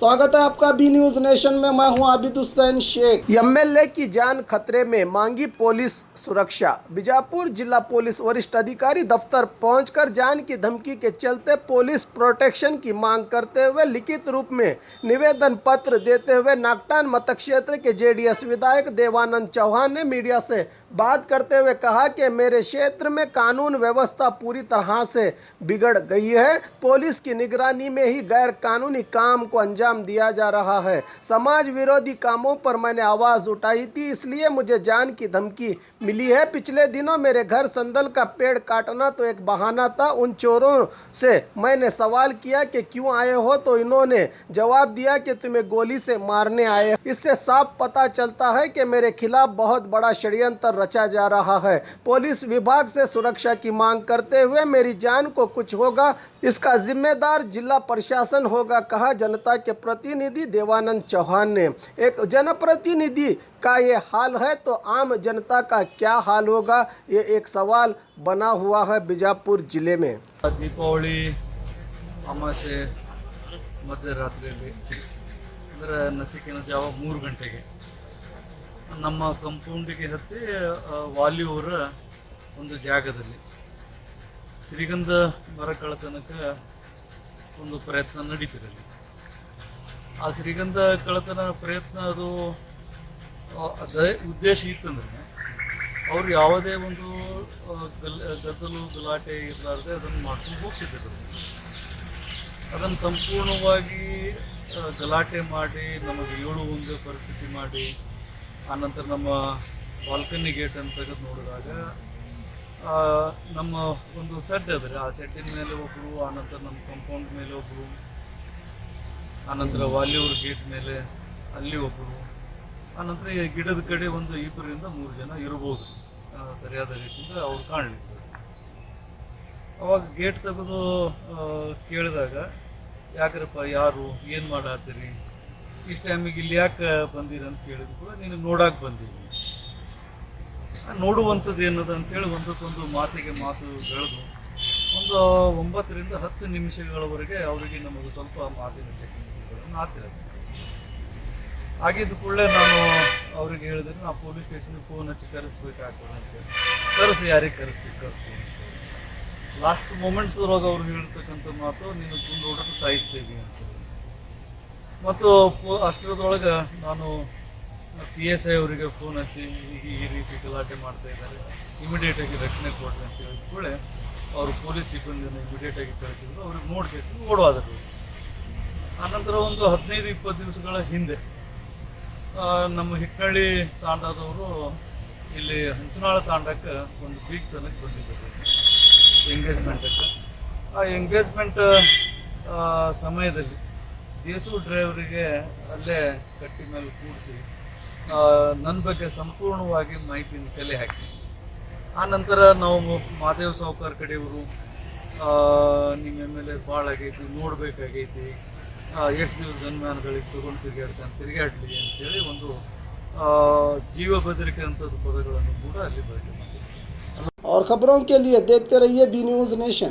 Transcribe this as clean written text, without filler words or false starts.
स्वागत है आपका बी न्यूज नेशन में। मैं हूं आबिद हुसैन शेख। एमएलए की जान खतरे में, मांगी पुलिस सुरक्षा। बीजापुर जिला पुलिस वरिष्ठ अधिकारी दफ्तर पहुंचकर जान की धमकी के चलते पुलिस प्रोटेक्शन की मांग करते हुए लिखित रूप में निवेदन पत्र देते हुए नागटान मतक्षेत्र के जेडीएस विधायक देवानंद चौहान ने मीडिया से बात करते हुए कहा कि मेरे क्षेत्र में कानून व्यवस्था पूरी तरह से बिगड़ गई है। पुलिस की निगरानी में ही गैर कानूनी काम को अंजाम दिया जा रहा है। समाज विरोधी कामों पर मैंने आवाज़ उठाई थी, इसलिए मुझे जान की धमकी मिली है। पिछले दिनों मेरे घर संदल का पेड़ काटना तो एक बहाना था। उन चोरों से मैंने सवाल किया कि क्यों आए हो, तो इन्होंने जवाब दिया कि तुम्हें गोली से मारने आए। इससे साफ पता चलता है कि मेरे खिलाफ बहुत बड़ा षड्यंत्र रचा जा रहा है। पुलिस विभाग से सुरक्षा की मांग करते हुए मेरी जान को कुछ होगा, इसका जिम्मेदार जिला प्रशासन होगा, कहा जनता के प्रतिनिधि देवानंद चौहान ने। एक जनप्रतिनिधि का ये हाल है तो आम जनता का क्या हाल होगा, ये एक सवाल बना हुआ है बीजापुर जिले में। ದೀಪಾವಳಿ ಅಮಾವಾಸ್ಯೆ ಮಧ್ಯರಾತ್ರಿಯಲ್ಲಿ ಅಂದರೆ ನಸಿಕಿನ ಜಾವ 3 ಗಂಟೆಗೆ ನಮ್ಮ ಕಂಪೌಂಡಿಗೆ ಹತ್ತಿ ವಾಲಿಯವರ ಒಂದು ಜಾಗದಲ್ಲಿ ಶ್ರೀಗಂಧ ಮರ ಕಳ್ಳತನಕ್ಕೆ ಒಂದು ಪ್ರಯತ್ನ ನಡೀತಿರಲಿ. ಆ ಶ್ರೀಗಂಧ ಕಳ್ಳತನ ಪ್ರಯತ್ನ ಅದು ಅದೇ ಉದ್ದೇಶ ಇತ್ತಂದ್ರೆ ಅವರು ಯಾವುದೇ ಒಂದು ಗದ್ದಲು ಗಲಾಟೆ ಇರಲಾರ್ದೆ ಅದನ್ನು ಮಾಡ್ಕೊಂಡು ಹೋಗ್ತಿದ್ದರು. ಅದನ್ನು ಸಂಪೂರ್ಣವಾಗಿ ಗಲಾಟೆ ಮಾಡಿ ನಮಗೆ ಏಳುವಂಗೆ ಪರಿಸ್ಥಿತಿ ಮಾಡಿ ಆನಂತರ ನಮ್ಮ ಬಾಲ್ಕನಿ ಗೇಟ್ ಅಂತ ತೆಗೆದು ನೋಡಿದಾಗ ನಮ್ಮ ಒಂದು ಸೆಡ್ ಅದರೆ ಆ ಸೆಡ್ಡಿನ ಮೇಲೆ ಒಬ್ಬರು, ಆನಂತರ ನಮ್ಮ ಕಂಪೌಂಡ್ ಮೇಲೆ ಒಬ್ಬರು, ಆನಂತರ ವಾಲಿಯೂರ್ ಗೇಟ್ ಮೇಲೆ ಅಲ್ಲಿ ಒಬ್ಬರು, ಆನಂತರ ಈ ಗಿಡದ ಕಡೆ ಒಂದು 2-3 ಜನ ಇರ್ಬೋದು ಸರಿಯಾದ ರೀತಿಯಿಂದ ಅವ್ರು ಕಾಣಲಿಕ್ಕೆ. ಅವಾಗ ಗೇಟ್ ತೆಗೆದು ಕೇಳಿದಾಗ ಯಾಕ್ರಪ್ಪ ಯಾರು ಏನು ಮಾಡತ್ತೀರಿ, ಇಷ್ಟು ಟೈಮಿಗೆ ಇಲ್ಲಿ ಯಾಕೆ ಬಂದಿರಿ ಅಂತ ಕೇಳಿದ್ರು ಕೂಡ ನೀನು ನೋಡಕ್ಕೆ ಬಂದೀವಿ, ನೋಡುವಂಥದ್ದು ಏನದು ಅಂತೇಳಿ ಒಂದಕ್ಕೊಂದು ಮಾತಿಗೆ ಮಾತು ಬೆಳೆದು ಒಂದು 9 ರಿಂದ 10 ನಿಮಿಷಗಳವರೆಗೆ ಅವರಿಗೆ ನಮಗೆ ಸ್ವಲ್ಪ ಮಾತಿನ ಚಕಮಕಿಗಳನ್ನು ಆಗ್ತಿರೋದು. ಆಗಿದ್ದ ಕೂಡಲೇ ನಾನು ಅವ್ರಿಗೆ ಹೇಳಿದ್ರೆ ನಾವು ಪೊಲೀಸ್ ಸ್ಟೇಷನ್ಗೆ ಫೋನ್ ಹಚ್ಚಿ ಕರೆಸ್ಬೇಕಾಗ್ತದೆ ಅಂತೇಳಿ. ಕರೆಸಿ, ಯಾರಿಗೆ ಕರೆಸ್ಬೇಕು ಕರೆಸ್ತೀವಿ. ಲಾಸ್ಟ್ ಮೂಮೆಂಟ್ಸ್ ಒಳಗೆ ಅವ್ರು ಹೇಳ್ತಕ್ಕಂಥ ಮಾತು, ನೀನು ಗುಂಡು ಹೊಡೆದು ಸಾಯಿಸ್ತೀವಿ ಅಂತ. ಮತ್ತು ಅಷ್ಟರದೊಳಗೆ ನಾನು PSI ಅವರಿಗೆ ಫೋನ್ ಹಚ್ಚಿ ಈ ರೀತಿ ಗಲಾಟೆ ಮಾಡ್ತಾ ಇದ್ದಾರೆ, ಇಮಿಡಿಯೇಟಾಗಿ ರಕ್ಷಣೆ ಕೊಡ್ರಿ ಅಂತ ಹೇಳಿದ ಕೂಡಲೇ ಅವರು ಪೊಲೀಸ್ ಸಿಬ್ಬಂದಿಯನ್ನು ಇಮಿಡಿಯೇಟಾಗಿ ಕಳಿಸಿದ್ರು. ಅವ್ರಿಗೆ ನೋಡ್ಕೇಸಿ ಓಡವಾದರು. ಆನಂತರ ಒಂದು 15-20 ದಿವಸಗಳ ಹಿಂದೆ ನಮ್ಮ ಹಿಟ್ನಳ್ಳಿ ತಾಂಡದವರು ಇಲ್ಲಿ ಹಂಚನಾಳ ತಾಂಡಕ್ಕೆ ಒಂದು ಬೀಗ್ ತನಕ ಬಂದಿದ್ದರು ಎಂಗೇಜ್ಮೆಂಟಕ್ಕೆ. ಆ ಎಂಗೇಜ್ಮೆಂಟ್ ಸಮಯದಲ್ಲಿ ದೇಸು ಡ್ರೈವರಿಗೆ ಅಲ್ಲೇ ಕಟ್ಟಿ ಮೇಲೆ ಕೂಡಿಸಿ ನನ್ನ ಬಗ್ಗೆ ಸಂಪೂರ್ಣವಾಗಿ ಮಾಹಿತಿನ ಕಲೆ ಹಾಕಿ, ಆ ನಂತರ ನಾವು ಮಹಾದೇವ್ ಸಾವ್ಕಾರ್ ಕಡೆಯವರು ನಿಮ್ಮ ಮೇಲೆ ಭಾಳ ಆಗೈತಿ, ನೋಡಬೇಕಾಗೈತಿ, ಎಷ್ಟು ದಿವಸ ಜನ್ಮಾನಗಳಿಗೆ ತಗೊಂಡು ತಿರುಗಾಡ್ಲಿ ಅಂತೇಳಿ ಒಂದು ಜೀವ ಬೆದರಿಕೆ ಅಂಥದ್ದು ಪದಗಳನ್ನು ಕೂಡ ಅಲ್ಲಿ ಬಳಕೆ ಮಾಡಿದ್ದೀವಿ. और खबरों के लिए देखते रहिए बी न्यूज नेशन।